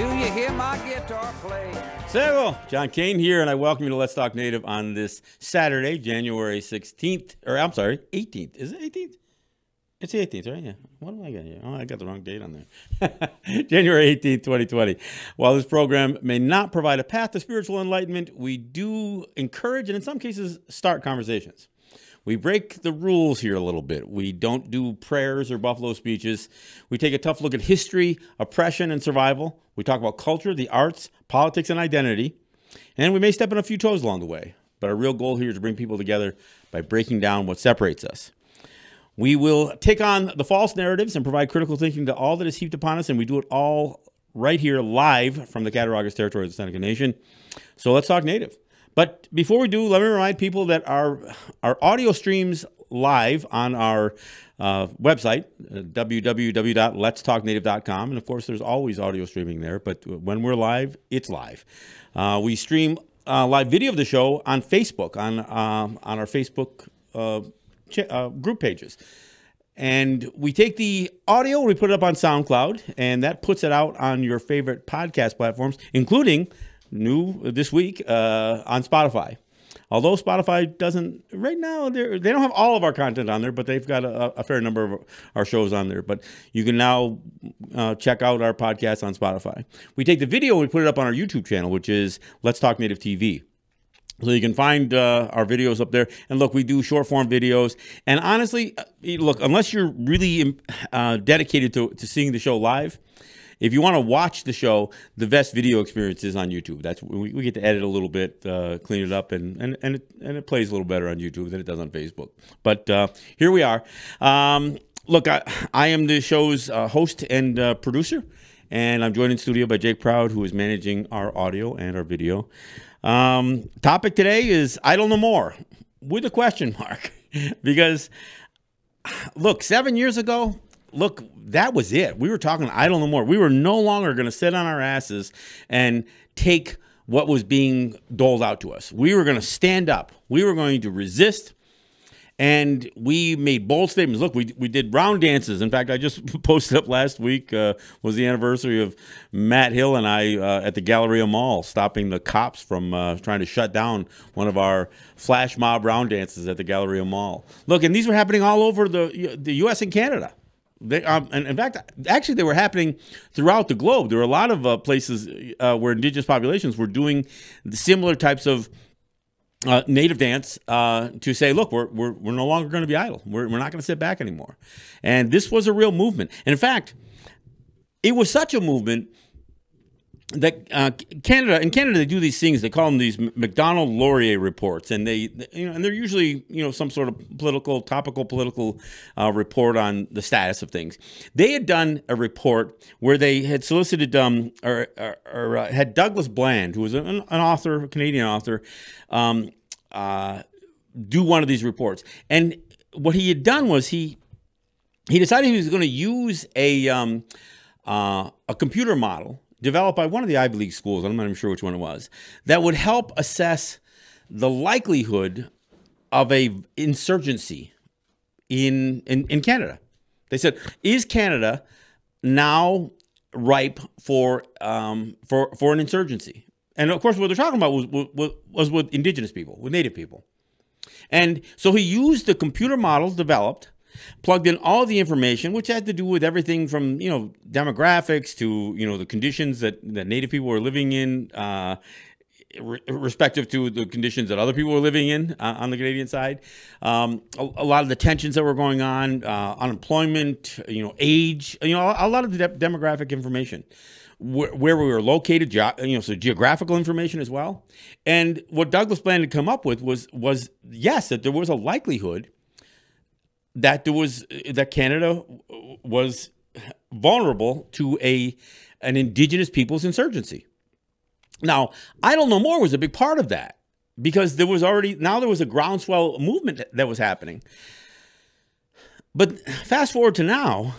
Do you hear my guitar play? So, John Kane here, and I welcome you to Let's Talk Native on this Saturday, January 16th, or I'm sorry, 18th. Is it 18th? It's the 18th, right? Yeah. What am I got here? Oh, I got the wrong date on there. January 18th, 2020. While this program may not provide a path to spiritual enlightenment, we do encourage and in some cases start conversations. We break the rules here a little bit. We don't do prayers or buffalo speeches. We take a tough look at history, oppression, and survival. We talk about culture, the arts, politics, and identity. And we may step on a few toes along the way. But our real goal here is to bring people together by breaking down what separates us. We will take on the false narratives and provide critical thinking to all that is heaped upon us, and we do it all right here live from the Cattaraugus territory of the Seneca Nation. So let's talk Native. But before we do, let me remind people that our audio streams live on our website, www.letstalknative.com. And of course, there's always audio streaming there. But when we're live, it's live. We stream live video of the show on Facebook, on our Facebook group pages. And we take the audio and we put it up on SoundCloud, and that puts it out on your favorite podcast platforms, including new this week on Spotify. Although Spotify doesn't, right now, they don't have all of our content on there, but they've got a fair number of our shows on there. But you can now check out our podcast on Spotify. We take the video and we put it up on our YouTube channel, which is Let's Talk Native TV. So you can find our videos up there. And look, we do short form videos. And honestly, look, unless you're really dedicated to seeing the show live, if you want to watch the show, the best video experience is on YouTube. That's we get to edit a little bit, clean it up, and it plays a little better on YouTube than it does on Facebook. But here we are. Look, I am the show's host and producer, and I'm joined in studio by Jake Proud, who is managing our audio and our video. Topic today is idle no more, with a question mark, because look, 7 years ago, look, that was it. We were talking idle no more. We were no longer going to sit on our asses and take what was being doled out to us. We were going to stand up. We were going to resist. And we made bold statements. Look, we did round dances. In fact, I just posted up last week, was the anniversary of Matt Hill and I at the Galleria Mall, stopping the cops from trying to shut down one of our flash mob round dances at the Galleria Mall. Look, and these were happening all over the U.S. and Canada. And in fact, actually, they were happening throughout the globe. There were a lot of places where indigenous populations were doing similar types of native dance to say, look, we're no longer going to be idle. We're not going to sit back anymore. And this was a real movement. And in fact, it was such a movement that in Canada, they do these things. They call them these Macdonald-Laurier reports, and and they're usually some sort of topical political report on the status of things. They had done a report where they had solicited had Douglas Bland, who was an author, a Canadian author, do one of these reports. And what he had done was he decided he was going to use a computer model developed by one of the Ivy League schools, I'm not even sure which one it was, that would help assess the likelihood of a insurgency in Canada. They said, is Canada now ripe for an insurgency? And of course, what they're talking about was with indigenous people, with native people. And so he used the computer model developed, plugged in all the information, which had to do with everything from demographics to the conditions that native people were living in, respective to the conditions that other people were living in on the Canadian side. A lot of the tensions that were going on, unemployment, age, a lot of the demographic information. Where we were located, so geographical information as well. And what Douglas Bland had come up with was yes, that there was a likelihood that Canada was vulnerable to an indigenous people's insurgency. Now, Idle No More was a big part of that because there was a groundswell movement that was happening. But fast forward to now,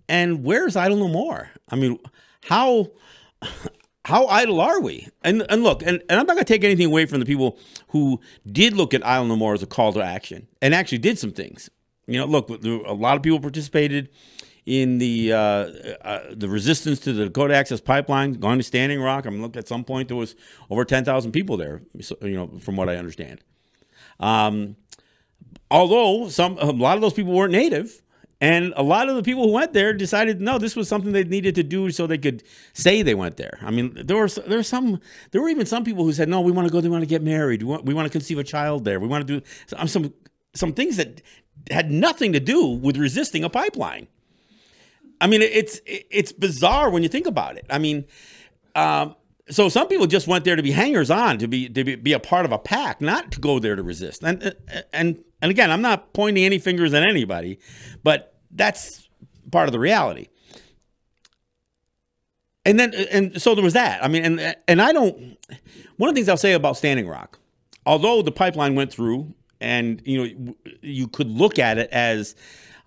and where's Idle No More? I mean, how idle are we? And look, and I'm not going to take anything away from the people who did look at Idle No More as a call to action and actually did some things. Look, a lot of people participated in the resistance to the Dakota Access Pipeline, going to Standing Rock. I mean, look, at some point there was over 10,000 people there, from what I understand. Although a lot of those people weren't native, and a lot of the people who went there decided no, this was something they needed to do so they could say they went there. I mean, there were even some people who said no, we want to go, they want to get married, we want to conceive a child there, we want to do some things that had nothing to do with resisting a pipeline. I mean, it's bizarre when you think about it. I mean, so some people just went there to be hangers-on, to be a part of a pack, not to go there to resist. And again, I'm not pointing any fingers at anybody, but that's part of the reality. And so there was that. I mean, and I don't. One of the things I'll say about Standing Rock, although the pipeline went through, and you could look at it as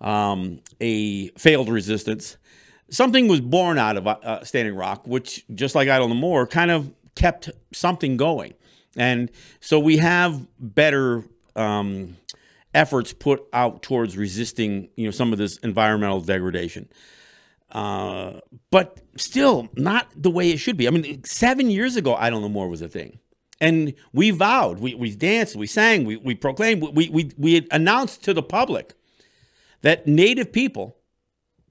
a failed resistance, something was born out of Standing Rock, which, just like Idle No More, kind of kept something going. And so we have better efforts put out towards resisting, some of this environmental degradation. But still not the way it should be. I mean, 7 years ago, Idle No More was a thing. And we vowed, we danced, we sang, we proclaimed, we announced to the public that Native people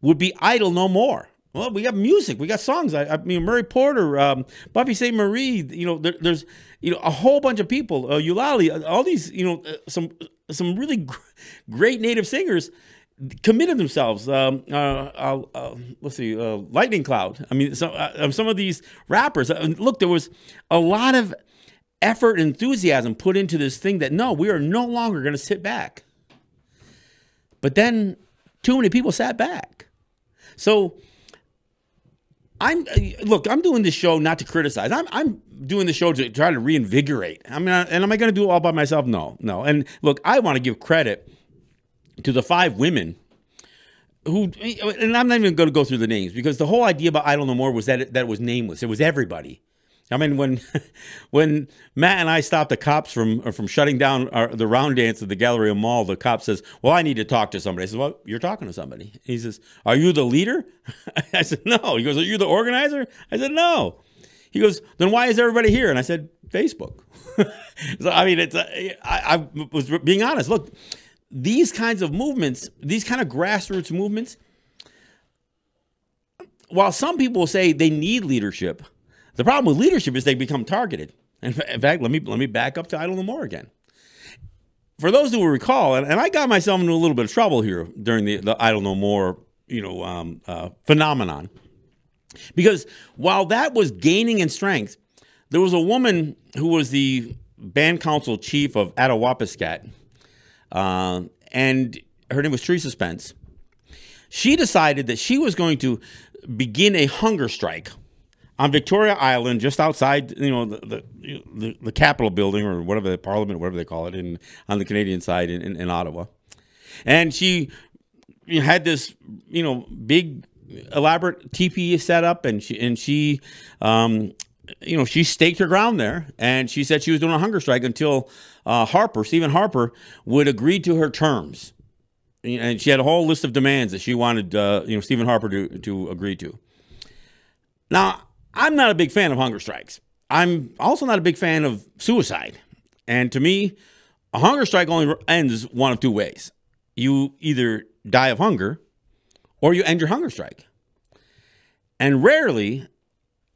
would be idle no more. Well, we got music, we got songs. I mean, Murray Porter, Buffy St. Marie. There's a whole bunch of people. Eulalie, all these, some really great Native singers committed themselves. Let's see, Lightning Cloud. I mean, some of these rappers. Look, there was a lot of effort and enthusiasm put into this thing that no, we are no longer going to sit back. But then too many people sat back. So I'm doing this show not to criticize. I'm doing the show to try to reinvigorate. I mean, and am I going to do it all by myself? No. And look, I want to give credit to the 5 women who, and I'm not even going to go through the names, because the whole idea about Idle No More was that it was nameless. It was everybody. I mean, when Matt and I stopped the cops from shutting down the round dance at the Galleria Mall, the cop says, well, I need to talk to somebody. I said, well, you're talking to somebody. He says, are you the leader? I said, no. He goes, are you the organizer? I said, no. He goes, then why is everybody here? And I said, Facebook. So, I mean, I was being honest. Look, these kinds of movements, these kind of grassroots movements, while some people will say they need leadership, the problem with leadership is they become targeted. In fact, let me back up to Idle No More again. For those who will recall, and I got myself into a little bit of trouble here during the Idle No More, phenomenon, because while that was gaining in strength, there was a woman who was the band council chief of Attawapiskat, and her name was Theresa Spence. She decided that she was going to begin a hunger strike on Victoria Island, just outside, the Capitol building, or whatever, the Parliament, whatever they call it, on the Canadian side in Ottawa. And she had this, big elaborate teepee set up, and she staked her ground there, and she said she was doing a hunger strike until Stephen Harper, would agree to her terms. And she had a whole list of demands that she wanted, Stephen Harper to agree to. Now, I'm not a big fan of hunger strikes. I'm also not a big fan of suicide. And to me, a hunger strike only ends one of 2 ways. You either die of hunger or you end your hunger strike. And rarely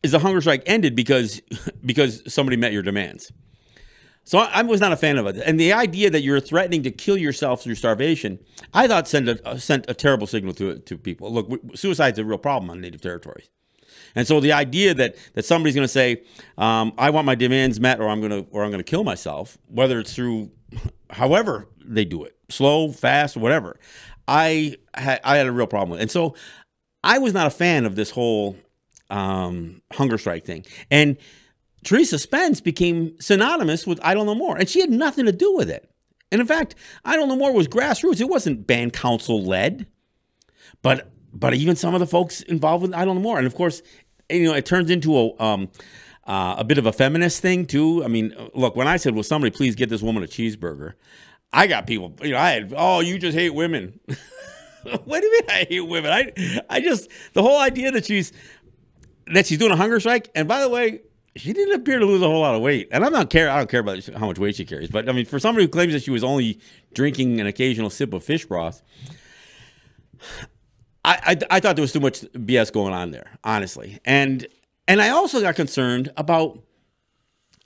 is a hunger strike ended because somebody met your demands. So I was not a fan of it. And the idea that you're threatening to kill yourself through starvation, I thought sent a terrible signal to people. Look, suicide's a real problem on Native territories. And so the idea that somebody's going to say, I want my demands met, or I'm going to kill myself, whether it's through however they do it, slow, fast, whatever, I had a real problem with it. And so I was not a fan of this whole hunger strike thing. And Theresa Spence became synonymous with Idle No More, and she had nothing to do with it. And in fact, Idle No More was grassroots. It wasn't band council led, but even some of the folks involved with Idle No More. And of course, it turns into a bit of a feminist thing too. I mean, look, when I said, will somebody please get this woman a cheeseburger, I got people, you just hate women. What do you mean I hate women? I just, the whole idea that she's doing a hunger strike. And by the way, she didn't appear to lose a whole lot of weight. And I don't care about how much weight she carries. But I mean, for somebody who claims that she was only drinking an occasional sip of fish broth, I thought there was too much BS going on there, honestly. And I also got concerned about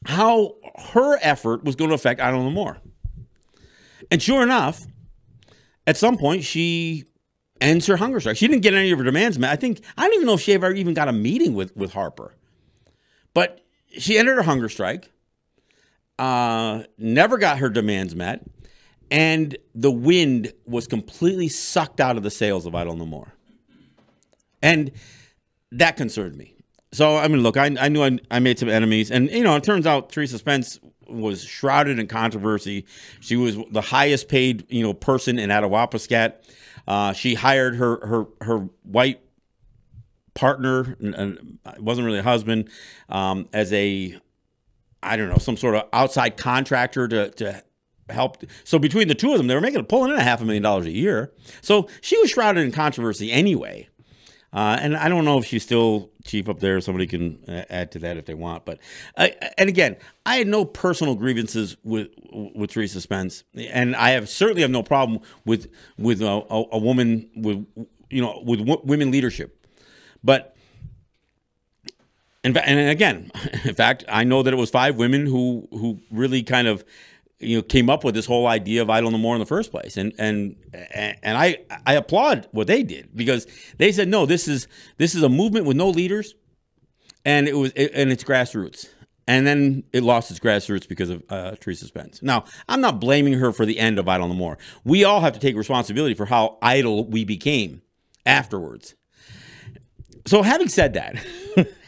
how her effort was going to affect Idle No More. And sure enough, at some point, she ends her hunger strike. She didn't get any of her demands met. I don't even know if she ever even got a meeting with Harper. But she ended her hunger strike, never got her demands met, and the wind was completely sucked out of the sails of Idle No More. And that concerned me. So, I mean, look, I knew I made some enemies. And, you know, it turns out Theresa Spence was shrouded in controversy. She was the highest paid, you know, person in Attawapiskat. She hired her white partner, and it wasn't really a husband, as a, I don't know, some sort of outside contractor to help. So between the two of them, they were pulling in $500,000 a year. So she was shrouded in controversy anyway. And I don't know if she's still chief up there. Somebody can add to that if they want. But and again, I had no personal grievances with Theresa Spence, and I certainly have no problem with a woman with women leadership. But and again, in fact, I know that it was 5 women who really kind of came up with this whole idea of Idle No More in the first place, and I applaud what they did, because they said, no, this is a movement with no leaders, and it's grassroots, and then it lost its grassroots because of Theresa Spence. Now, I'm not blaming her for the end of Idle No More. We all have to take responsibility for how idle we became afterwards. So having said that,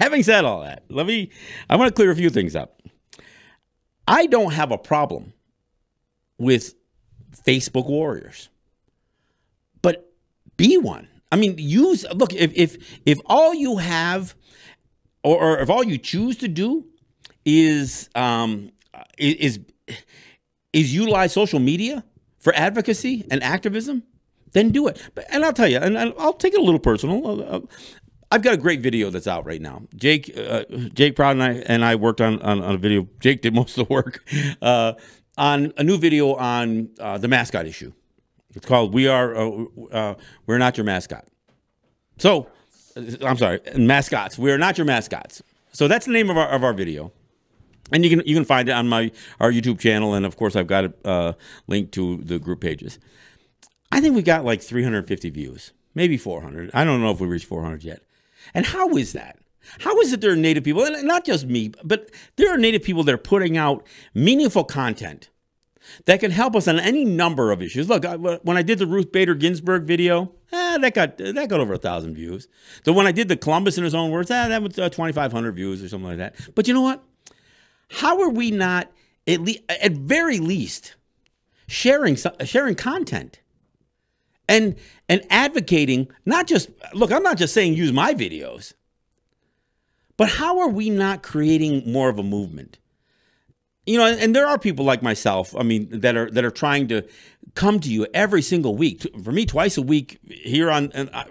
having said all that, I want to clear a few things up. I don't have a problem with Facebook warriors, but be one. I mean, look, if all you have, or if all you choose to do is utilize social media for advocacy and activism, then do it. And I'll tell you, and I'll take it a little personal. I've got a great video that's out right now. Jake Proud and I worked on a video. Jake did most of the work on a new video on the mascot issue. It's called We're Not Your Mascot. So, I'm sorry, mascots. We are not your mascots. So that's the name of our video. And you can find it on our YouTube channel, and of course I've got it linked to the group pages. I think we got like 350 views, maybe 400. I don't know if we reached 400 yet. And how is that? How is it there are Native people, and not just me, but there are Native people that are putting out meaningful content that can help us on any number of issues? Look, when I did the Ruth Bader Ginsburg video, that got over 1,000 views. So when I did the Columbus in his own words, that was 2,500 views or something like that. But you know what? How are we not, at very least, sharing content? And advocating, not just, look, I'm not just saying use my videos, but how are we not creating more of a movement? And there are people like myself, I mean, that are trying to come to you every single week. For me, twice a week here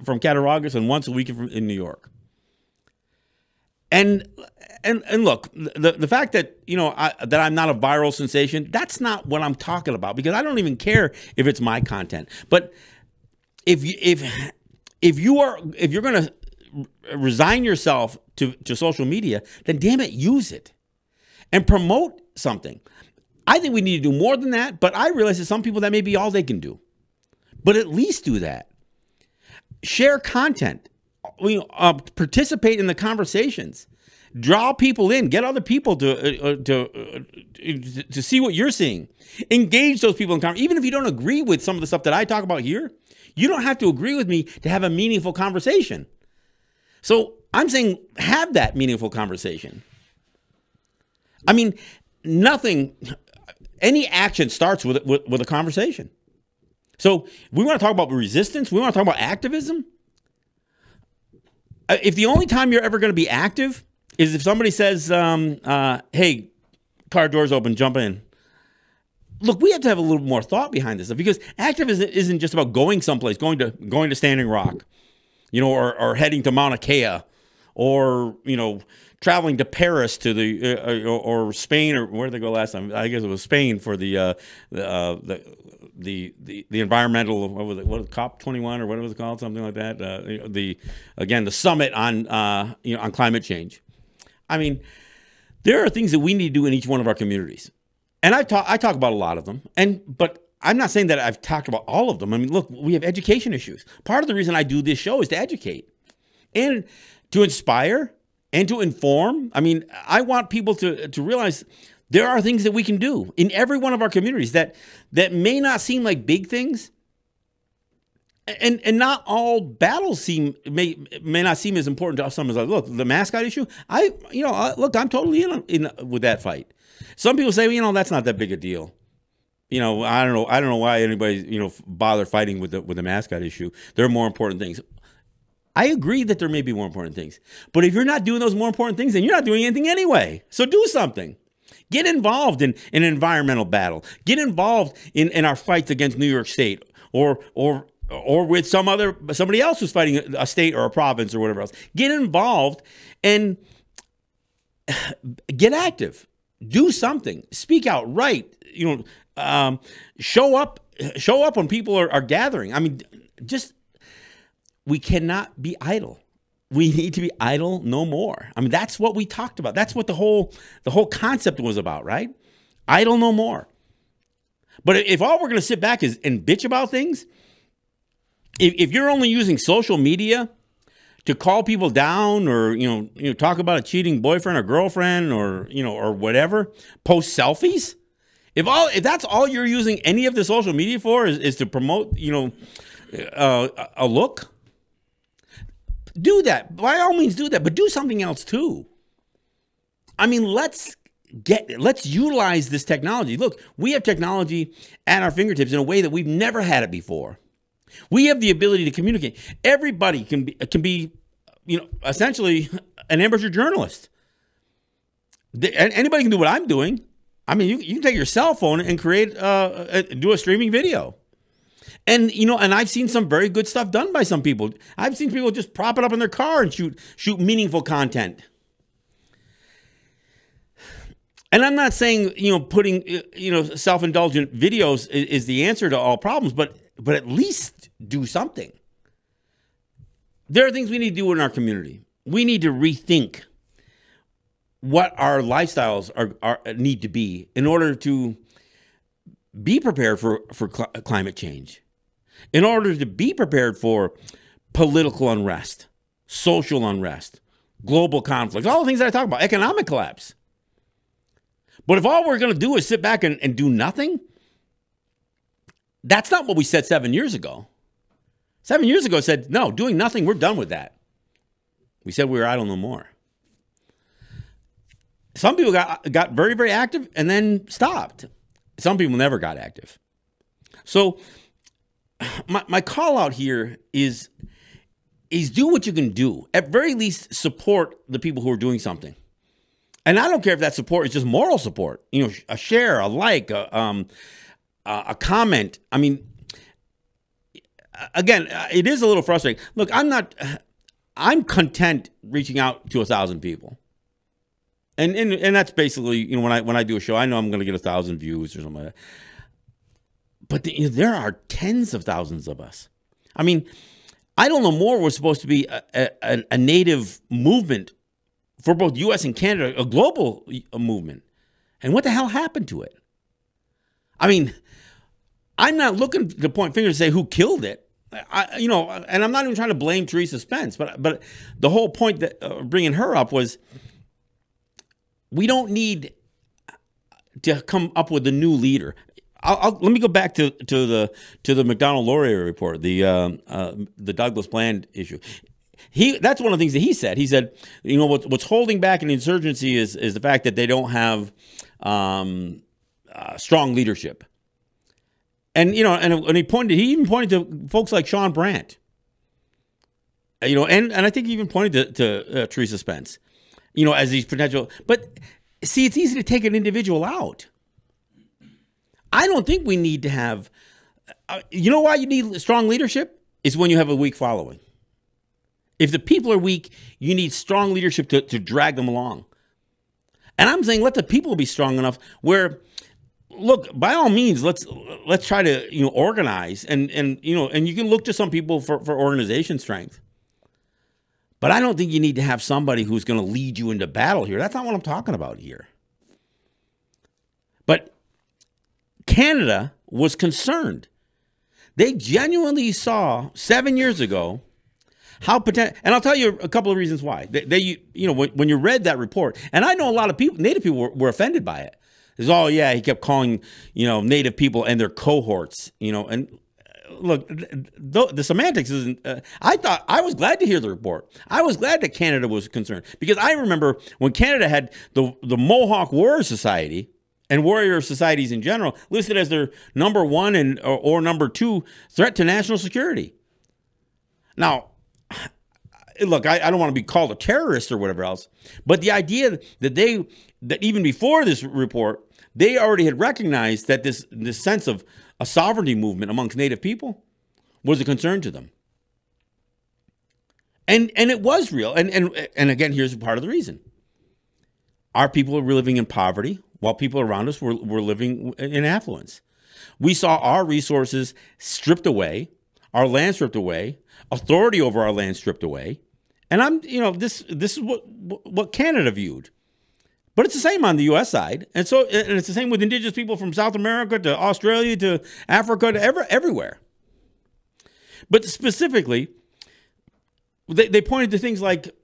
from Cattaraugus, and once a week in New York. And look, the fact that that I'm not a viral sensation, that's not what I'm talking about, because I don't even care if it's my content. But if you're going to resign yourself to social media, then damn it, use it and promote something. I think we need to do more than that, but I realize that some people, that may be all they can do. But at least do that. Share content. Participate in the conversations. Draw people in. Get other people to see what you're seeing. Engage those people in conversation. Even if you don't agree with some of the stuff that I talk about here, you don't have to agree with me to have a meaningful conversation. So I'm saying have that meaningful conversation. I mean, any action starts with a conversation. So we want to talk about resistance. We want to talk about activism. If the only time you're ever going to be active is if somebody says, hey, car door's open, jump in. look, we have to have a little more thought behind this stuff, because activism isn't just about going someplace, going to Standing Rock, or heading to Mauna Kea, or traveling to Paris to the or Spain, or where did they go last time? I guess it was Spain for the environmental, what was it, COP21 or what was it called, something like that. The summit on climate change. I mean, there are things that we need to do in each one of our communities, and I talk about a lot of them, but I'm not saying that I've talked about all of them. I mean, look, we have education issues. Part of the reason I do this show is to educate and to inspire and to inform. I mean, I want people to realize there are things that we can do in every one of our communities that may not seem like big things, and not all battles may not seem as important to some as others. Look, the mascot issue. Look, I'm totally in with that fight. Some people say, that's not that big a deal. I don't know why anybody bother fighting with the mascot issue. There are more important things. I agree that there may be more important things, but if you're not doing those more important things, then you're not doing anything anyway. So do something. Get involved in an environmental battle. Get involved in our fights against New York State, or with somebody else who's fighting a state or a province or whatever else. Get involved and get active. Do something. Speak out. Write. Show up when people are gathering. I mean, we cannot be idle. We need to be idle no more. I mean, that's what we talked about. That's what the whole concept was about, right? Idle no more. But if all we're going to sit back and bitch about things, if you're only using social media to call people down, or talk about a cheating boyfriend or girlfriend, or whatever, post selfies, if that's all you're using any of the social media for is to promote a look, do that. By all means, do that, but do something else too. I mean, let's utilize this technology. Look, we have technology at our fingertips in a way that we've never had it before. We have the ability to communicate. Everybody can be essentially an amateur journalist. Anybody can do what I'm doing. I mean, you can take your cell phone and do a streaming video. And and I've seen some very good stuff done by some people. I've seen people just prop it up in their car and shoot meaningful content. And I'm not saying putting self-indulgent videos is the answer to all problems, but at least do something. There are things we need to do in our community. We need to rethink what our lifestyles need to be in order to be prepared for climate change, in order to be prepared for political unrest, social unrest, global conflicts, all the things that I talk about, economic collapse. But if all we're going to do is sit back and do nothing, that's not what we said 7 years ago. 7 years ago said, no, doing nothing, we're done with that. We said we were idle no more. Some people got very, very active and then stopped. Some people never got active. So my call out here is do what you can do. At very least, support the people who are doing something. And I don't care if that support is just moral support. A share, a like, a comment. I mean, again, it is a little frustrating. Look, I'm content reaching out to 1,000 people. And that's basically, when I do a show, I know I'm going to get 1,000 views or something like that. But there are tens of thousands of us. I mean, I don't know more. We're supposed to be a native movement for both U.S. and Canada, a global movement. And what the hell happened to it? I mean, I'm not looking to point fingers and say who killed it. And I'm not even trying to blame Theresa Spence, but the whole point that bringing her up was, we don't need to come up with a new leader. Let me go back to the McDonald-Laurier report, the Douglas Bland issue. That's one of the things that he said. He said, what's holding back an insurgency is the fact that they don't have strong leadership. And and he even pointed to folks like Sean Brandt. And I think he even pointed to Theresa Spence. As these potential, but see, it's easy to take an individual out. I don't think we need to have, you know why you need strong leadership? Is when you have a weak following. If the people are weak, you need strong leadership to drag them along. And I'm saying let the people be strong enough where, look, by all means, let's try to organize and you can look to some people for organization strength. But I don't think you need to have somebody who's going to lead you into battle here. That's not what I'm talking about here. But Canada was concerned. They genuinely saw 7 years ago how potential, and I'll tell you a couple of reasons why. When you read that report, and I know a lot of people, Native people were offended by it. It's he kept calling Native people and their cohorts, and look, the semantics isn't. I was glad to hear the report. I was glad that Canada was concerned because I remember when Canada had the Mohawk Warrior Society and warrior societies in general listed as their number one or number two threat to national security. Now, look, I don't want to be called a terrorist or whatever else, but the idea that even before this report, they already had recognized that this sense of a sovereignty movement amongst Native people was a concern to them. And it was real. And again, here's part of the reason. Our people were living in poverty while people around us were living in affluence. We saw our resources stripped away, our land stripped away, authority over our land stripped away. And this is what Canada viewed. But it's the same on the U.S. side. And it's the same with Indigenous people from South America to Australia to Africa to everywhere. But specifically, they pointed to things like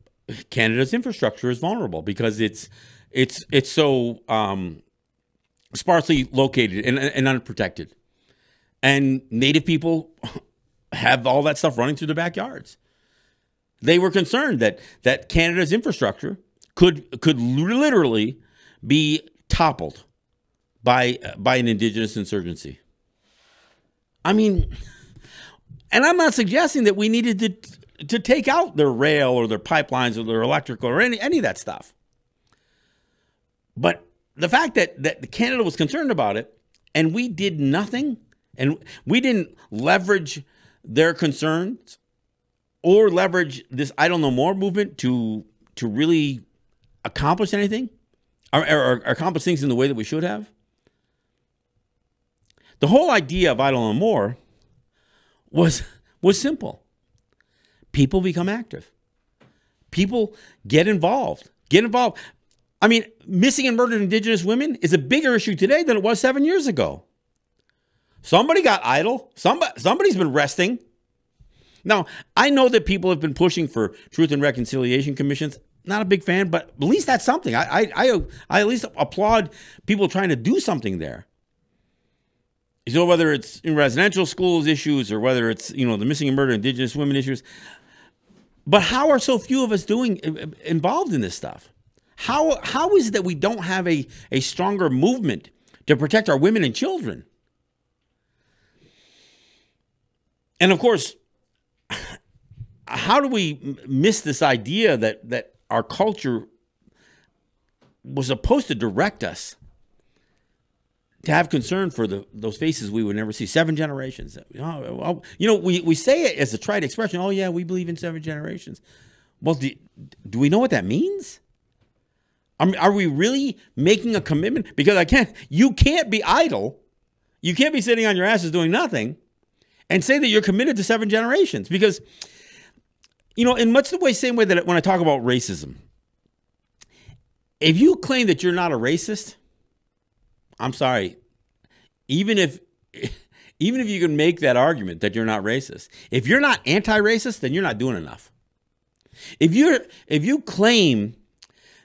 Canada's infrastructure is vulnerable because it's so sparsely located and unprotected. And Native people have all that stuff running through their backyards. They were concerned that Canada's infrastructure could literally be toppled by an Indigenous insurgency. I mean, and I'm not suggesting that we needed to take out their rail or their pipelines or their electrical or any of that stuff. But the fact that Canada was concerned about it and we did nothing and we didn't leverage their concerns or leverage this I don't know more movement to really accomplish anything or accomplish things in the way that we should have. The whole idea of I don't know more was simple. People become active. People get involved. I mean, missing and murdered Indigenous women is a bigger issue today than it was 7 years ago. Somebody got idle. Somebody's been resting. Now, I know that people have been pushing for truth and reconciliation commissions. Not a big fan, but at least that's something. I at least applaud people trying to do something there. So whether it's in residential schools issues or whether it's the missing and murdered Indigenous women issues, but how are so few of us involved in this stuff? How is it that we don't have a stronger movement to protect our women and children? And of course, how do we miss this idea that our culture was supposed to direct us to have concern for those faces we would never see? 7 generations. We say it as a trite expression. Oh, yeah, we believe in 7 generations. Well, do we know what that means? Are we really making a commitment? Because you can't be idle. You can't be sitting on your asses doing nothing and say that you're committed to 7 generations. Because, in much the same way that when I talk about racism, if you claim that you're not a racist, I'm sorry, even if you can make that argument that you're not racist, if you're not anti-racist, then you're not doing enough. If you claim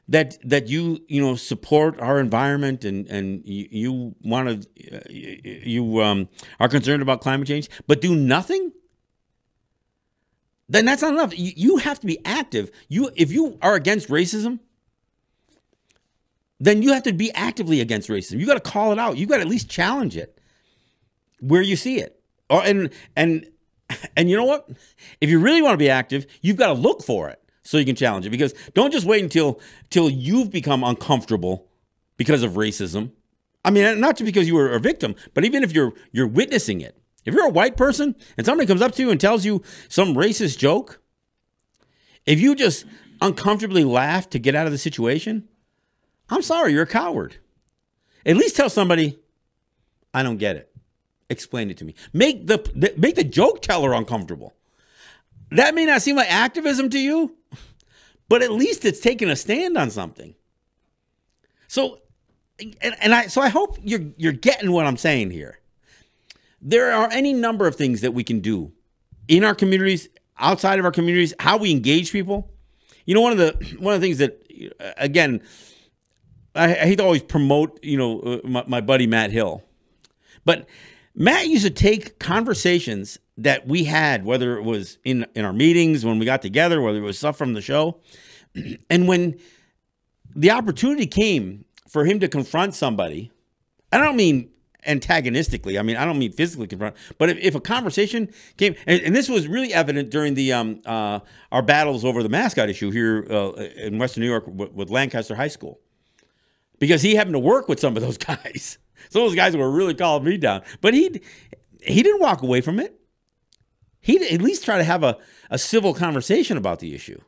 that you support our environment and you want to you are concerned about climate change but do nothing, then that's not enough. You have to be active. If you are against racism, then you have to be actively against racism. You got to call it out. You got to at least challenge it where you see it. And you know what? If you really want to be active, you've got to look for it so you can challenge it. Because don't just wait until you've become uncomfortable because of racism I mean, not just because you were a victim, but even if you're witnessing it. If you're a white person and somebody comes up to you and tells you some racist joke, if you just uncomfortably laugh to get out of the situation, I'm sorry, you're a coward. At least tell somebody, I don't get it. Explain it to me. Make the joke teller uncomfortable. That may not seem like activism to you, but at least it's taking a stand on something. So, I hope you're getting what I'm saying here. There are any number of things that we can do in our communities, outside of our communities, how we engage people. You know, one of the things that, again, I hate to always promote, my buddy Matt Hill, but Matt used to take conversations that we had, whether it was in our meetings when we got together, whether it was stuff from the show, and when the opportunity came for him to confront somebody, I don't mean antagonistically, I don't mean physically confront, but if a conversation came, and this was really evident during the our battles over the mascot issue here in Western New York with Lancaster High School, because he happened to work with some of those guys. Some of those guys were really calling me down, but he didn't walk away from it. He'd at least try to have a civil conversation about the issue.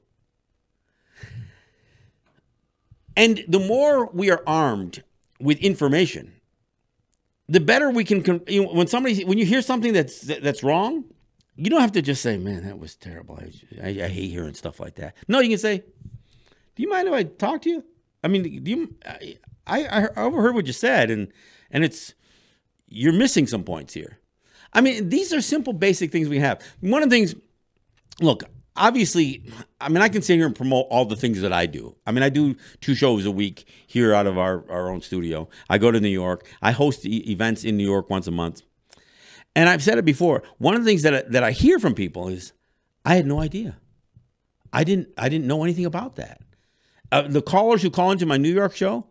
And the more we are armed with information, the better we can. When you hear something that's wrong, you don't have to just say, "Man, that was terrible. I hate hearing stuff like that." No, you can say, "Do you mind if I talk to you? I mean, I overheard what you said, and you're missing some points here." I mean, these are simple, basic things we have. One of the things, look, obviously, I can sit here and promote all the things that I do. I do 2 shows a week here out of our own studio. I go to New York. I host events in New York once a month. And I've said it before. One of the things that I hear from people is, I had no idea. I didn't know anything about that. The callers who call into my New York show,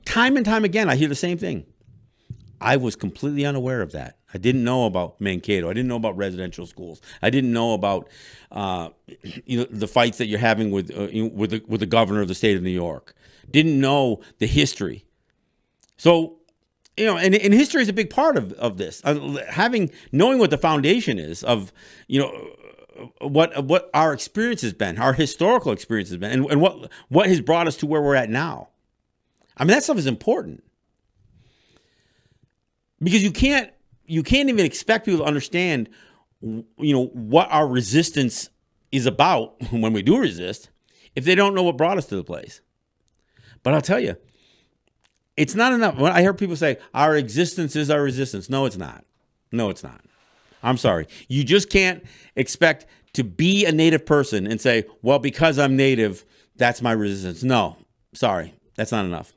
time and time again, I hear the same thing. I was completely unaware of that. I didn't know about Mankato. I didn't know about residential schools. I didn't know about the fights that you're having with the governor of the state of New York. Didn't know the history. So, and history is a big part of this. Knowing what the foundation is of, what our experience has been, our historical experience has been, and what has brought us to where we're at now. That stuff is important. Because you can't even expect people to understand, what our resistance is about when we do resist, if they don't know what brought us to the place. But I'll tell you, it's not enough. When I hear people say, our existence is our resistance. No, it's not. No, it's not. I'm sorry. You just can't expect to be a Native person and say, well, because I'm Native, that's my resistance. No, sorry. That's not enough.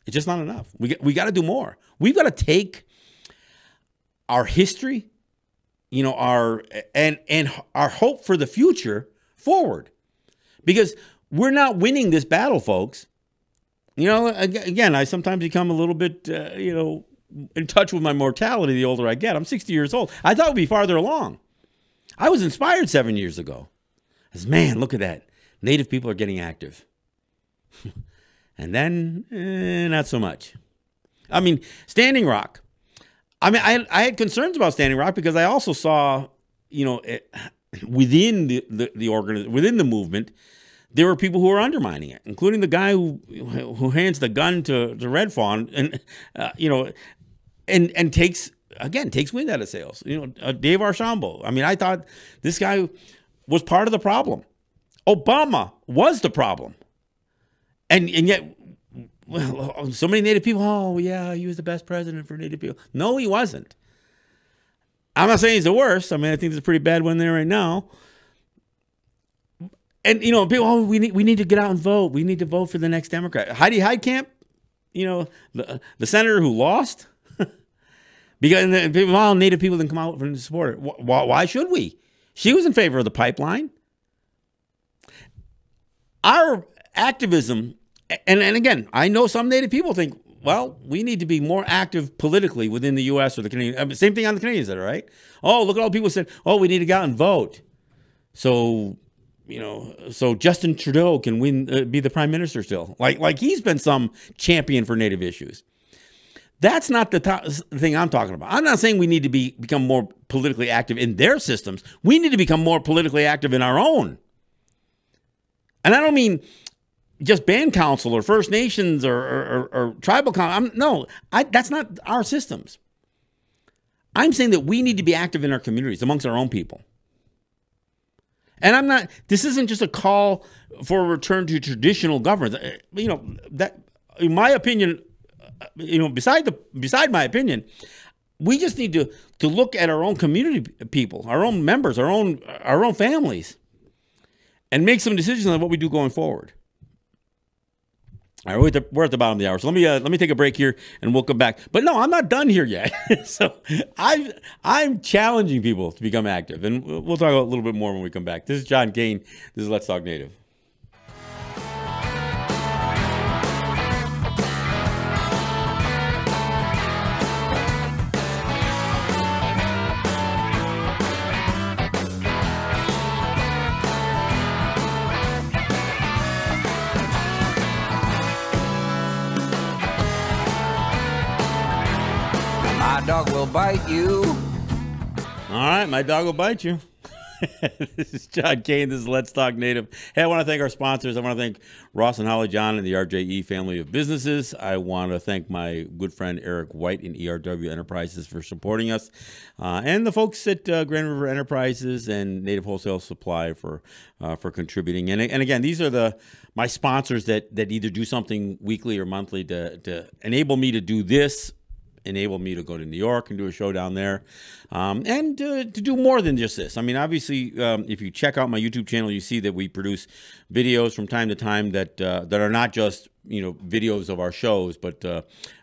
It's just not enough. We got to do more. We've got to take our history, our hope for the future forward, because we're not winning this battle, folks. Again, I sometimes become a little bit, in touch with my mortality the older I get. I'm 60 years old. I thought we'd be farther along. I was inspired 7 years ago. I said, man, look at that. Native people are getting active. And then, not so much. Standing Rock. I had concerns about Standing Rock because I also saw, within within the movement, there were people who were undermining it, including the guy who hands the gun to Red Fawn and and takes wind out of sails. Dave Archambault. I thought this guy was part of the problem. Obama was the problem, and yet. Well, so many Native people, oh, yeah, he was the best president for Native people. No, he wasn't. I'm not saying he's the worst. I think there's a pretty bad one there right now. And, people, oh, we need to get out and vote. We need to vote for the next Democrat. Heidi Heitkamp, the senator who lost. Because people, Native people didn't come out and support her. Why should we? She was in favor of the pipeline. Our activism. And again, I know some Native people think, well, we need to be more active politically within the U.S. or the Canadian. Same thing on the Canadian side, right? Oh, look at all the people said, oh, we need to go out and vote. So, so Justin Trudeau can be the prime minister still. Like he's been some champion for Native issues. That's not the thing I'm talking about. I'm not saying we need to become more politically active in their systems. We need to become more politically active in our own. And I don't mean just band council or First Nations or tribal council. No, that's not our systems. I'm saying that we need to be active in our communities, amongst our own people. And this isn't just a call for a return to traditional government. That, in my opinion, beside my opinion, we just need to look at our own community people, our own members, our own families, and make some decisions on what we do going forward. All right, we're at the bottom of the hour, so let me take a break here, and we'll come back. But no, I'm not done here yet. So I'm challenging people to become active, and we'll talk a little bit more when we come back. This is John Kane. This is Let's Talk Native. My dog will bite you. All right, my dog will bite you. This is John Kane. This is Let's Talk Native. Hey, I want to thank our sponsors. I want to thank Ross and Holly John and the RJE family of businesses. I want to thank my good friend Eric White in ERW Enterprises for supporting us, and the folks at Grand River Enterprises and Native Wholesale Supply for contributing. And again, these are my sponsors that either do something weekly or monthly to enable me to do this, enable me to go to New York and do a show down there, and to do more than just this. I mean, obviously, if you check out my YouTube channel, you see that we produce videos from time to time that are not just videos of our shows, but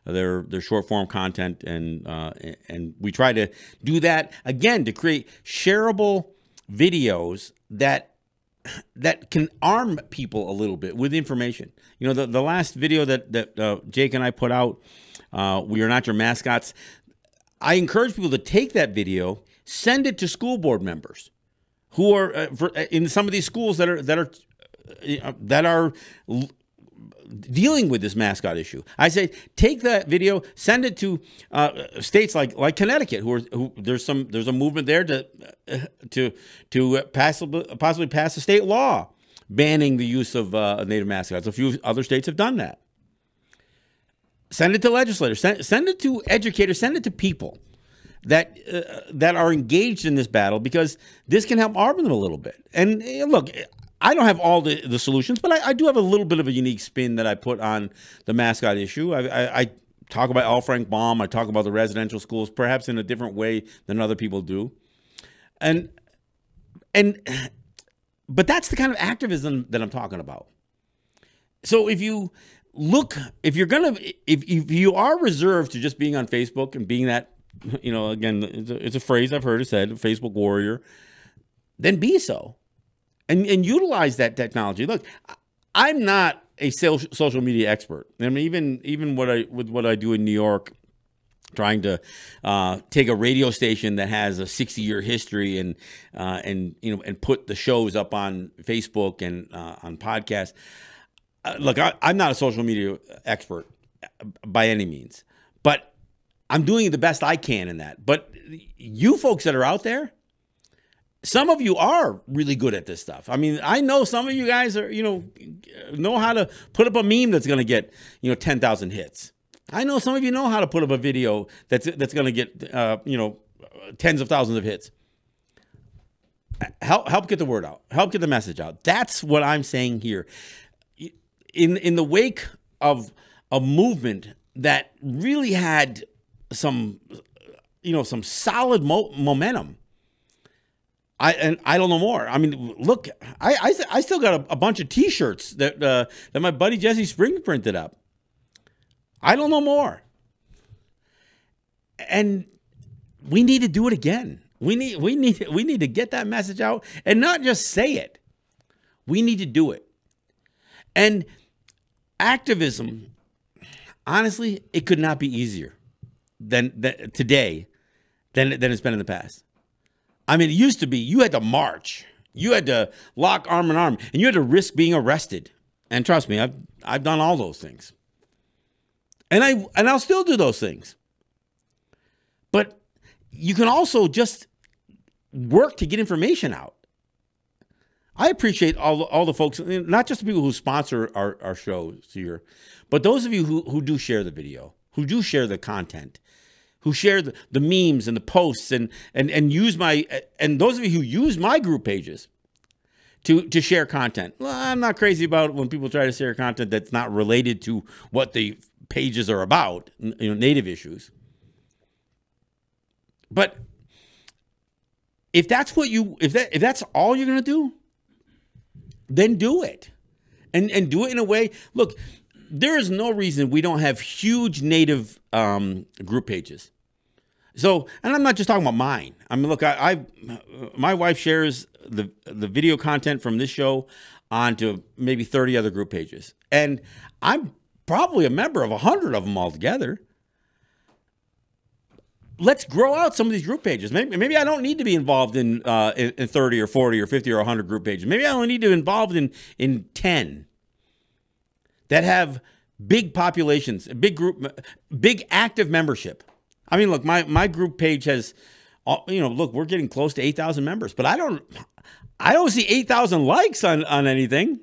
they're short form content, and we try to do that again to create shareable videos that can arm people a little bit with information. The last video that Jake and I put out, We Are Not Your Mascots, I encourage people to take that video, send it to school board members who are in some of these schools that are dealing with this mascot issue. I say take that video, send it to states like Connecticut, who there's a movement there to possibly pass a state law banning the use of native mascots. A few other states have done that. Send it to legislators. Send it to educators. Send it to people that are engaged in this battle, because this can help arm them a little bit. And look, I don't have all the solutions, but I do have a little bit of a unique spin that I put on the mascot issue. I talk about L. Frank Baum. I talk about the residential schools, perhaps in a different way than other people do. But that's the kind of activism that I'm talking about. So if you are reserved to just being on Facebook and being that, again, it's a phrase I've heard it said, Facebook warrior, then be so. And utilize that technology. Look, I'm not a social media expert. I mean, even what I do in New York, trying to take a radio station that has a 60-year history and put the shows up on Facebook and on podcasts. Look, I'm not a social media expert by any means, but I'm doing the best I can in that. But you folks that are out there, some of you are really good at this stuff. I mean, I know some of you guys are, know how to put up a meme that's going to get, 10,000 hits. I know some of you know how to put up a video that's going to get, tens of thousands of hits. Help get the word out. Help get the message out. That's what I'm saying here. In the wake of a movement that really had some solid momentum, I don't know more. I mean, look, I still got a bunch of T-shirts that my buddy Jesse Spring printed up. I don't know more, and we need to do it again. We need to get that message out, and not just say it. We need to do it. And activism, honestly, it could not be easier than today than it's been in the past. I mean, it used to be you had to march, you had to lock arm in arm, and you had to risk being arrested. And trust me, I've done all those things. And I'll still do those things. But you can also just work to get information out. I appreciate all the folks, not just the people who sponsor our shows here, but those of you who do share the video, who do share the content, who share the memes and the posts and use and those of you who use my group pages to share content. Well, I'm not crazy about when people try to share content that's not related to what the pages are about, Native issues. But if that's if that's all you're going to do, then do it. And do it in a way. Look, there is no reason we don't have huge Native group pages. So, and I'm not just talking about mine. I mean, look, my wife shares the video content from this show onto maybe 30 other group pages. And I'm probably a member of 100 of them altogether. Let's grow out some of these group pages. Maybe I don't need to be involved in 30 or 40 or 50 or 100 group pages. Maybe I only need to be involved in 10 that have big populations, big active membership. I mean, look, my group page has, look, we're getting close to 8,000 members, but I don't see 8,000 likes on anything.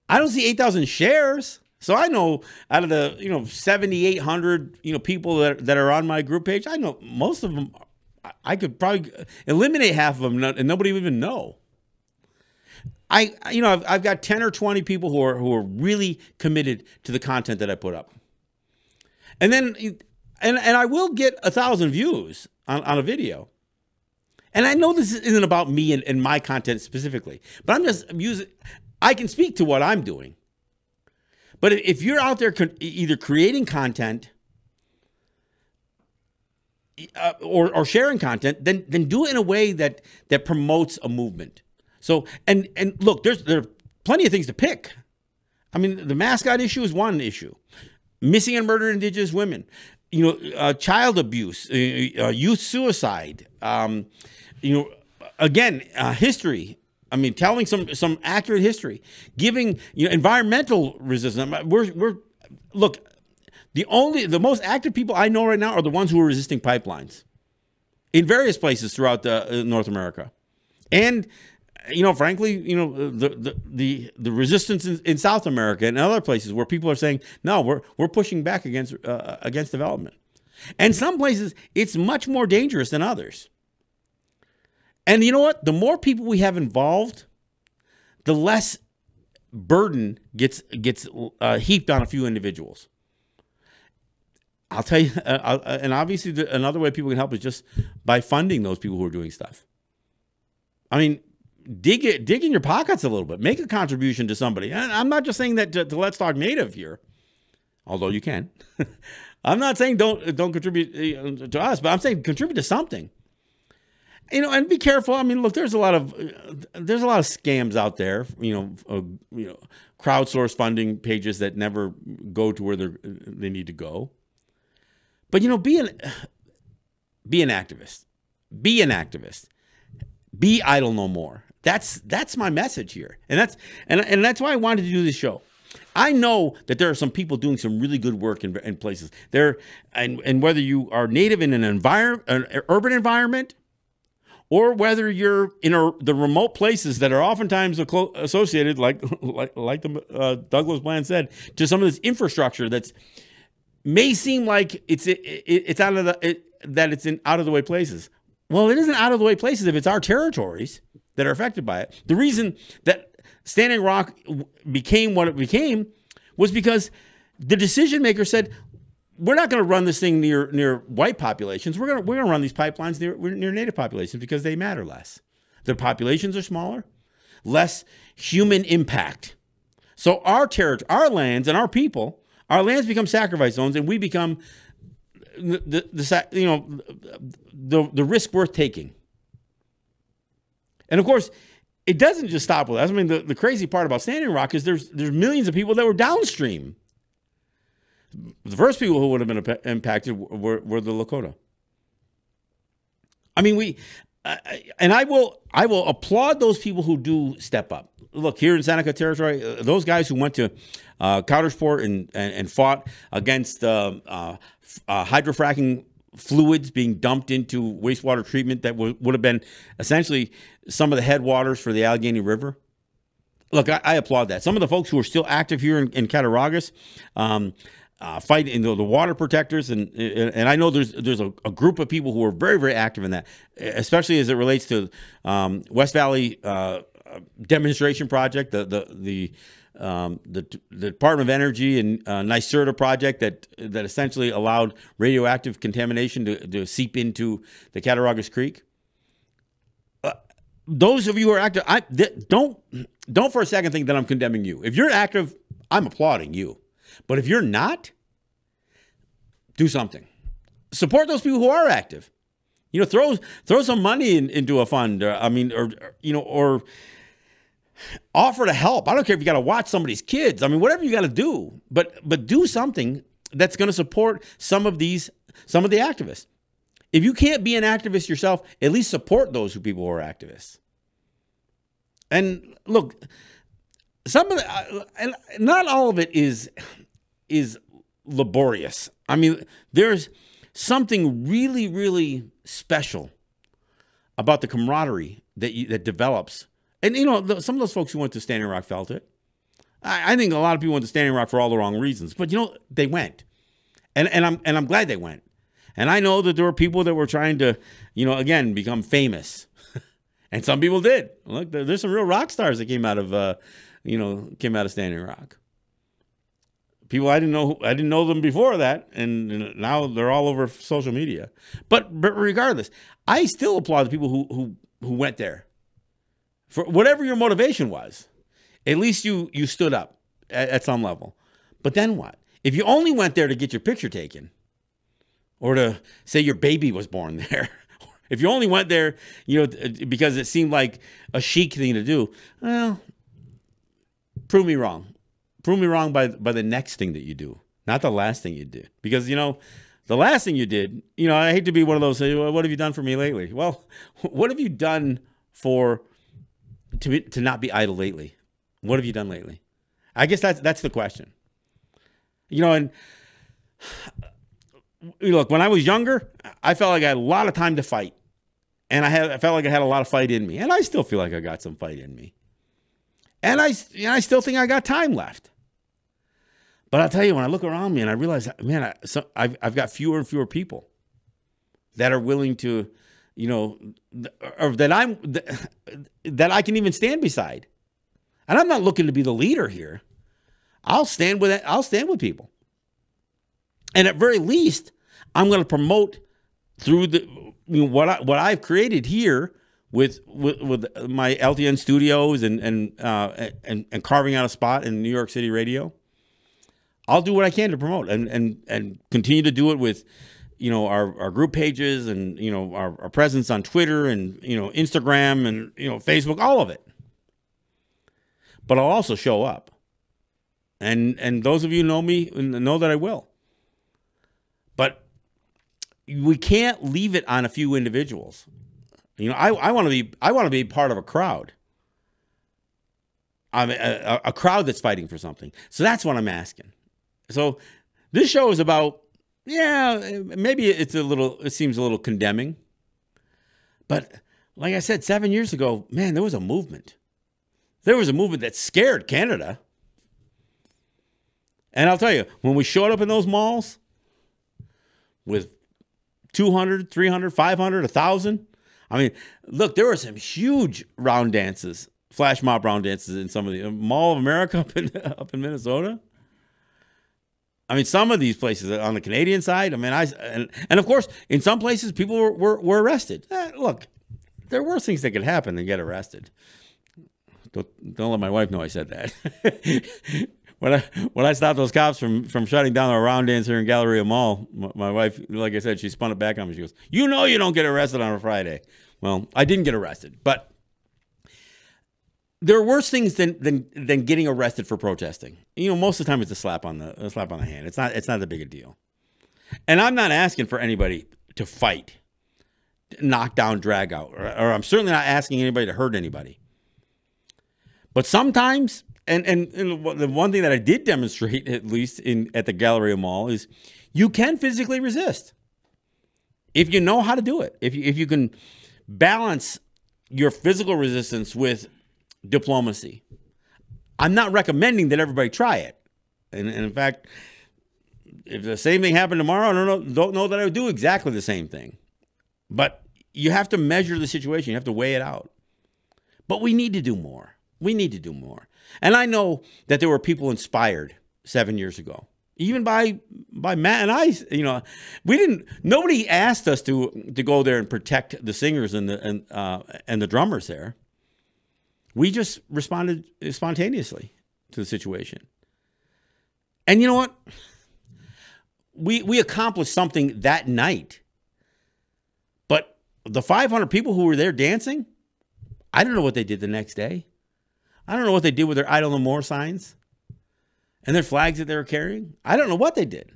I don't see 8,000 shares. So I know out of the 7,800 people that are on my group page, I know most of them. I could probably eliminate half of them, and nobody would even know. I've got 10 or 20 people who are really committed to the content that I put up, and then and I will get 1,000 views on a video. And I know this isn't about me and my content specifically, but I can speak to what I'm doing. But if you're out there either creating content or sharing content, then do it in a way that promotes a movement. So and look, there are plenty of things to pick. I mean, the mascot issue is one issue. Missing and murdered Indigenous women, child abuse, youth suicide. Again, history. I mean, telling some accurate history, giving environmental resistance. Look, the most active people I know right now are the ones who are resisting pipelines in various places throughout North America, and frankly, the resistance in South America and other places where people are saying no, we're pushing back against development, and some places it's much more dangerous than others. And you know what? The more people we have involved, the less burden gets heaped on a few individuals. I'll tell you, and obviously another way people can help is just by funding those people who are doing stuff. I mean, dig in your pockets a little bit. Make a contribution to somebody. And I'm not just saying that to Let's Talk Native here, although you can. I'm not saying don't contribute to us, but I'm saying contribute to something. And be careful. I mean, look, there's a lot of scams out there. Crowdsource funding pages that never go to where they need to go. But be an activist. Be an activist. Be idle no more. That's my message here, and that's why I wanted to do this show. I know that there are some people doing some really good work in places there, and whether you are native in an urban environment, or whether you're in the remote places that are oftentimes associated, like the Douglas Bland said, to some of this infrastructure that's may seem like it's out of it's in out of the way places. Well, it isn't out of the way places if it's our territories that are affected by it. The reason that Standing Rock became what it became was because the decision maker said, we're not going to run this thing near white populations. We're going to run these pipelines near native populations because they matter less. Their populations are smaller, less human impact. So our territory, our lands, and our people, our lands become sacrifice zones, and we become the risk worth taking. And of course, it doesn't just stop with us. I mean, the crazy part about Standing Rock is there's millions of people that were downstream. The first people who would have been impacted were the Lakota. I mean, And I will applaud those people who do step up. Look, here in Seneca Territory, those guys who went to Coudersport and fought against hydrofracking fluids being dumped into wastewater treatment that would have been essentially some of the headwaters for the Allegheny River. Look, I applaud that. Some of the folks who are still active here in Cattaraugus, fighting the water protectors, and I know there's a group of people who are very, very active in that, especially as it relates to West Valley demonstration project, the Department of Energy and NYSERDA project that essentially allowed radioactive contamination to seep into the Cattaraugus Creek. Those of you who are active, don't for a second think that I'm condemning you. If you're active, I'm applauding you. But if you're not, do something. Support those people who are active. You know, throw some money into a fund. Or offer to help. I don't care if you got to watch somebody's kids. I mean, whatever you got to do, but do something that's going to support some of the activists. If you can't be an activist yourself, at least support those people who are activists. And look, and not all of it is laborious. I mean, there's something really, really special about the camaraderie that develops. And, you know, some of those folks who went to Standing Rock felt it. I think a lot of people went to Standing Rock for all the wrong reasons. But, you know, they went. And I'm glad they went. And I know that there were people that were trying to, you know, again, become famous. And some people did. Look, there's some real rock stars that came out of Standing Rock. People I didn't know them before that, and now they're all over social media. But regardless, I still applaud the people who went there. For whatever your motivation was, at least you stood up at some level. But then what? If you only went there to get your picture taken, or to say your baby was born there, if you only went there, you know, because it seemed like a chic thing to do, well, prove me wrong. Prove me wrong by the next thing that you do, not the last thing you did. Because, you know, the last thing you did, you know, I hate to be one of those, well, what have you done for me lately? Well, what have you done to not be idle lately? What have you done lately? I guess that's the question. You know, and look, when I was younger, I felt like I had a lot of time to fight. And I felt like I had a lot of fight in me. And I still feel like I got some fight in me. And I still think I got time left. But I'll tell you, when I look around me and I realize, man, I've got fewer and fewer people that are willing to, you know, or that I can even stand beside. And I'm not looking to be the leader here. I'll stand with it. I'll stand with people. And at very least, I'm going to promote through what I've created here with my LTN studios and carving out a spot in New York City radio. I'll do what I can to promote and continue to do it with, you know, our group pages and, you know, our presence on Twitter and, you know, Instagram and, you know, Facebook, all of it. But I'll also show up. And those of you who know me know that I will. But we can't leave it on a few individuals. You know, I want to be part of a crowd. I'm a crowd that's fighting for something. So that's what I'm asking. So this show is about, yeah, maybe it seems a little condemning. But like I said, 7 years ago, man, there was a movement. There was a movement that scared Canada. And I'll tell you, when we showed up in those malls with 200, 300, 500, 1,000, I mean, look, there were some huge round dances, flash mob round dances in some of the Mall of America up in Minnesota. I mean, some of these places on the Canadian side, I mean, and of course, in some places, people were arrested. Look, there are worse things that could happen than get arrested. Don't let my wife know I said that. When I stopped those cops from shutting down a round dance here in Galleria Mall, my wife, like I said, she spun it back on me. She goes, "You know you don't get arrested on a Friday." Well, I didn't get arrested, but there are worse things than getting arrested for protesting. You know, most of the time it's a slap on the hand. It's not that big a deal. And I'm not asking for anybody to fight. knock down, drag out, or I'm certainly not asking anybody to hurt anybody. But sometimes, and the one thing that I did demonstrate, at least at the Galleria Mall, is you can physically resist if you know how to do it. If you can balance your physical resistance with diplomacy. I'm not recommending that everybody try it. And in fact, if the same thing happened tomorrow, don't know that I would do exactly the same thing. But you have to measure the situation. You have to weigh it out. But we need to do more. We need to do more. And I know that there were people inspired 7 years ago, even by Matt and I. Nobody asked us to go there and protect the singers and the drummers there. We just responded spontaneously to the situation. And you know what? We accomplished something that night. But the 500 people who were there dancing, I don't know what they did the next day. I don't know what they did with their I Don't Know More signs and their flags that they were carrying. I don't know what they did.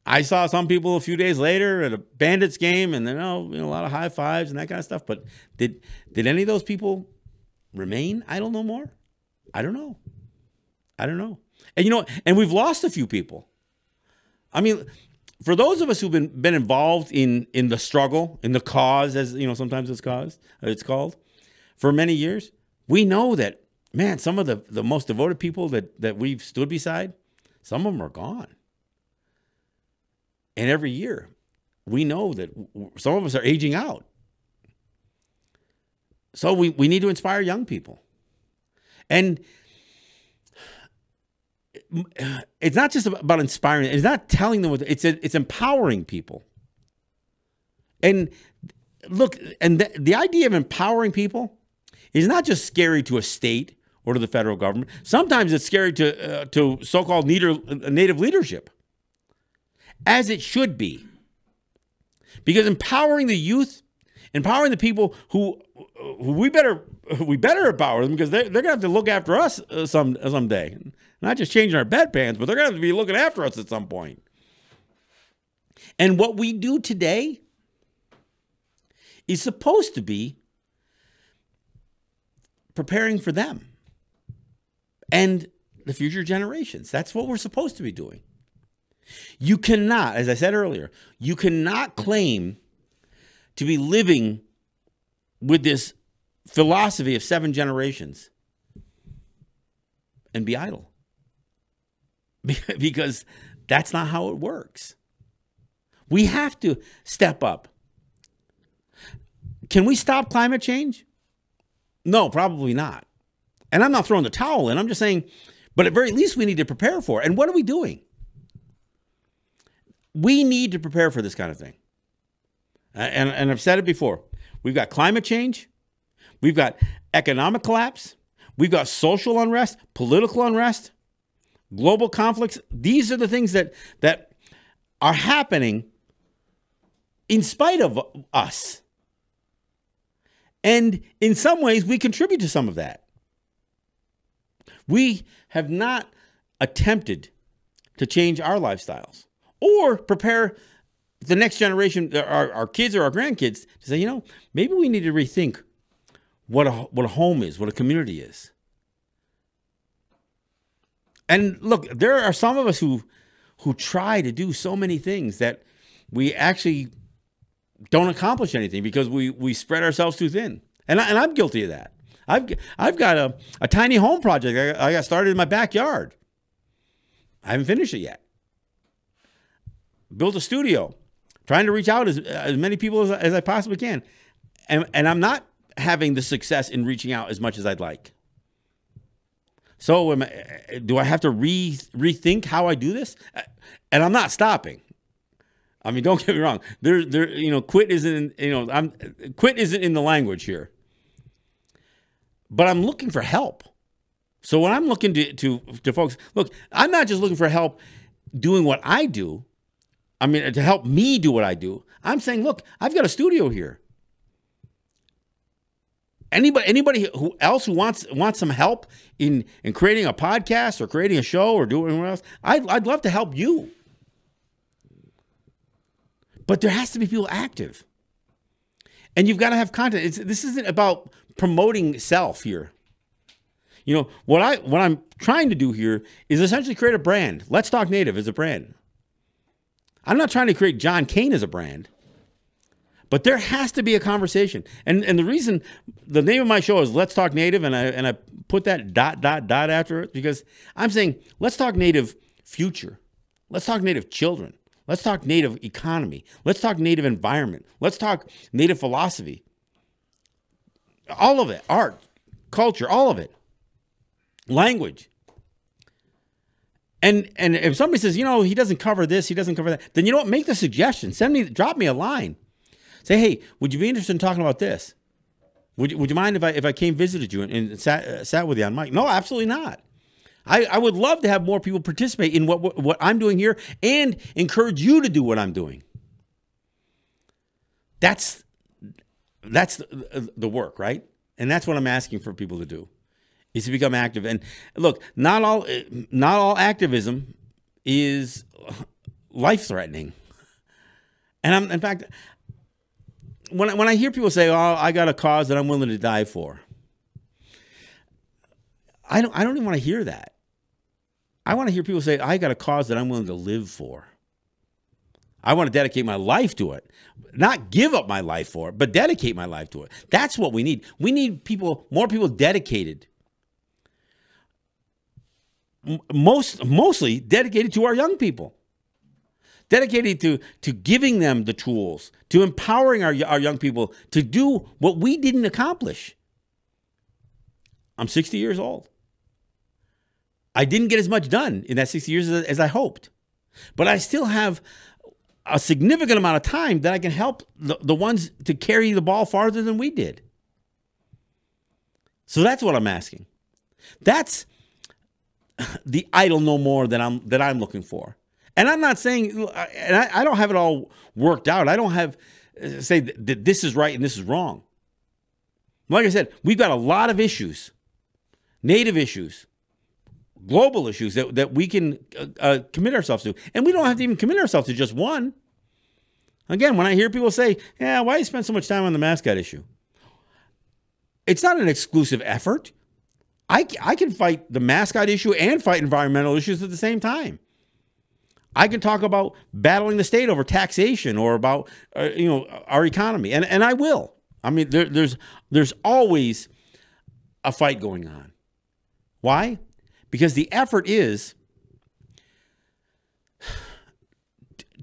I saw some people a few days later at a Bandits game, and then a lot of high fives and that kind of stuff. But did any of those people remain I Don't Know More? I don't know. And we've lost a few people. I mean, for those of us who've been involved in the struggle, in the cause, as sometimes it's called, for many years, we know that, man, some of the most devoted people that we've stood beside, some of them are gone. And every year, we know that some of us are aging out. So we need to inspire young people. And it's not just about inspiring. It's not telling them it's empowering people. And look, and the idea of empowering people is not just scary to a state or to the federal government. Sometimes it's scary to so-called native leadership, as it should be. Because empowering the youth, empowering the people who we better empower them, because they're going to have to look after us someday. Not just changing our bedpans, but they're going to have to be looking after us at some point. And what we do today is supposed to be preparing for them and the future generations. That's what we're supposed to be doing. You cannot, as I said earlier, you cannot claim to be living with this philosophy of 7 generations and be idle. Because that's not how it works. We have to step up. Can we stop climate change? No, probably not. And I'm not throwing the towel in. I'm just saying, but at very least we need to prepare for it. And what are we doing? We need to prepare for this kind of thing. And I've said it before. We've got climate change. We've got economic collapse. We've got social unrest, political unrest, global conflicts. These are the things that are happening in spite of us. And in some ways, we contribute to some of that. We have not attempted to change our lifestyles or prepare the next generation, our kids or our grandkids, to say, maybe we need to rethink what a home is, what a community is. And look, there are some of us who try to do so many things that we actually don't accomplish anything because we spread ourselves too thin. And I'm guilty of that. I've got a tiny home project I got started in my backyard. I haven't finished it yet. Built a studio, trying to reach out as many people as I possibly can. And I'm not having the success in reaching out as much as I'd like. So do I have to rethink how I do this? And I'm not stopping. I mean, don't get me wrong. Quit isn't in the language here. But I'm looking for help. So when I'm looking to folks, look, I'm not just looking for help doing what I do. I mean, to help me do what I do. I'm saying, look, I've got a studio here. Anybody who wants some help in creating a podcast or creating a show or doing anything else, I'd love to help you. But there has to be people active. And you've got to have content. This isn't about promoting self here. You know, what I'm trying to do here is essentially create a brand. Let's Talk Native as a brand. I'm not trying to create John Kane as a brand, but there has to be a conversation. And the reason the name of my show is Let's Talk Native, and I put that ... after it, because I'm saying let's talk Native future. Let's talk Native children. Let's talk Native economy. Let's talk Native environment. Let's talk Native philosophy. All of it, art, culture, all of it. Language. And if somebody says, you know, he doesn't cover this, he doesn't cover that, then you know what? Make the suggestion. Drop me a line. Say, hey, would you be interested in talking about this? Would you mind if I came visited you and sat with you on mic? No, absolutely not. I would love to have more people participate in what I'm doing here and encourage you to do what I'm doing. That's the work, right? And that's what I'm asking for people to do, is to become active. And look, not all activism is life-threatening. And in fact, when I hear people say, "Oh, I got a cause that I'm willing to die for," I don't even want to hear that. I want to hear people say, "I got a cause that I'm willing to live for. I want to dedicate my life to it, not give up my life for it, but dedicate my life to it." That's what we need. We need more people dedicated. Mostly dedicated to our young people. Dedicated to giving them the tools, to empowering our young people to do what we didn't accomplish. I'm 60 years old. I didn't get as much done in that 60 years as I hoped. But I still have a significant amount of time that I can help the ones to carry the ball farther than we did. So that's what I'm asking. That's the idle no more that I'm looking for. And I'm not saying, and I don't have it all worked out. I don't have say that this is right and this is wrong. Like I said, we've got a lot of issues, Native issues, global issues that we can commit ourselves to. And we don't have to even commit ourselves to just one. Again, when I hear people say, yeah, why do you spend so much time on the mascot issue? It's not an exclusive effort. I can fight the mascot issue and fight environmental issues at the same time. I can talk about battling the state over taxation or about our economy, and I will. I mean, there's always a fight going on. Why? Because the effort is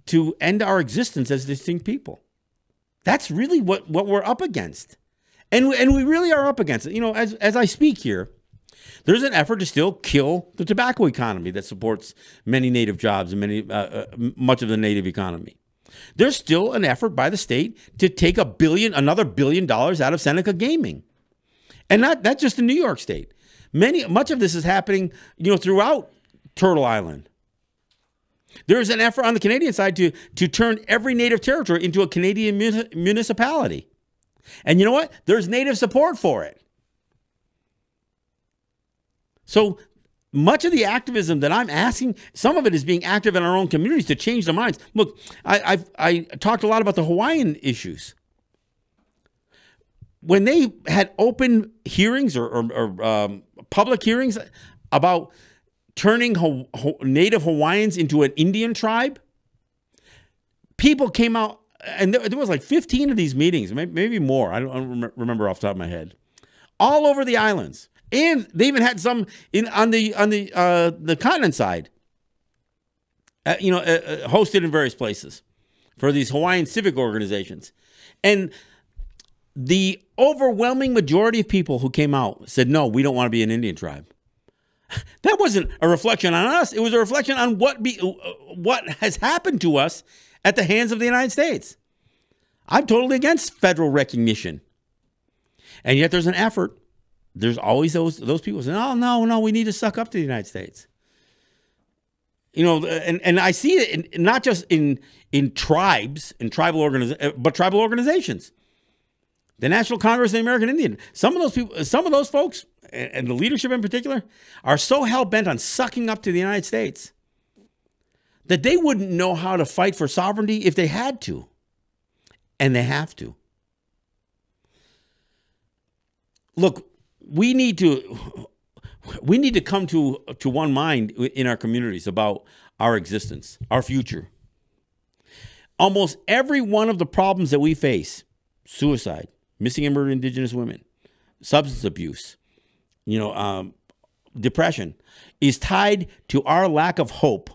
to end our existence as distinct people. That's really what we're up against, and we really are up against it. You know, as I speak here, there's an effort to still kill the tobacco economy that supports many Native jobs and much of the Native economy. There's still an effort by the state to take another $1 billion out of Seneca gaming, and not just in New York State. Much of this is happening, throughout Turtle Island. There's an effort on the Canadian side to turn every Native territory into a Canadian municipality, and you know what? There's Native support for it. So much of the activism that I'm asking, some of it is being active in our own communities to change their minds. Look, I talked a lot about the Hawaiian issues. When they had open hearings or public hearings about turning Native Hawaiians into an Indian tribe, people came out, and there was like 15 of these meetings, maybe more. I don't remember off the top of my head, all over the islands. And they even had some on the continent side, hosted in various places for these Hawaiian civic organizations. And the overwhelming majority of people who came out said, no, we don't want to be an Indian tribe. That wasn't a reflection on us. It was a reflection on what has happened to us at the hands of the United States. I'm totally against federal recognition. And yet there's an effort. There's always those people saying, oh, no, we need to suck up to the United States. And I see it not just in tribes and tribal organizations. The National Congress of the American Indian. Some of those people, some of those folks, and the leadership in particular, are so hell-bent on sucking up to the United States that they wouldn't know how to fight for sovereignty if they had to. And they have to. look, we need to come to one mind in our communities about our existence, our future. Almost every one of the problems that we face, suicide, missing and murdered Indigenous women, substance abuse, depression, is tied to our lack of hope,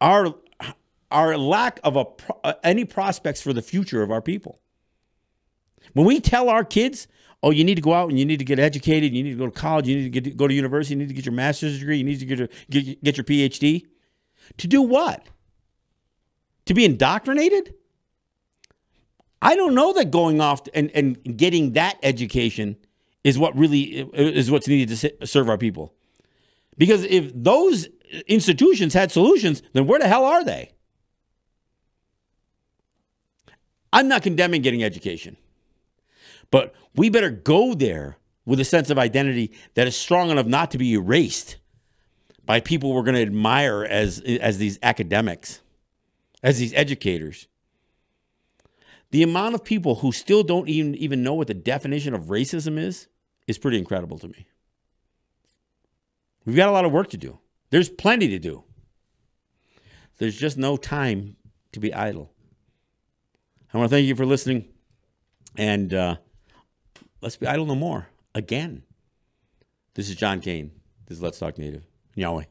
our lack of any prospects for the future of our people. When we tell our kids, oh, you need to go out and you need to get educated, you need to go to college, you need to go to university, you need to get your master's degree, you need to get your PhD. To do what? To be indoctrinated? I don't know that going off and getting that education is what's needed to serve our people. Because if those institutions had solutions, then where the hell are they? I'm not condemning getting education. But we better go there with a sense of identity that is strong enough not to be erased by people we're going to admire as these academics, as these educators. The amount of people who still don't even know what the definition of racism is pretty incredible to me. We've got a lot of work to do. There's plenty to do. There's just no time to be idle. I want to thank you for listening. And let's be idle no more. Again. This is John Kane. This is Let's Talk Native. Yahweh.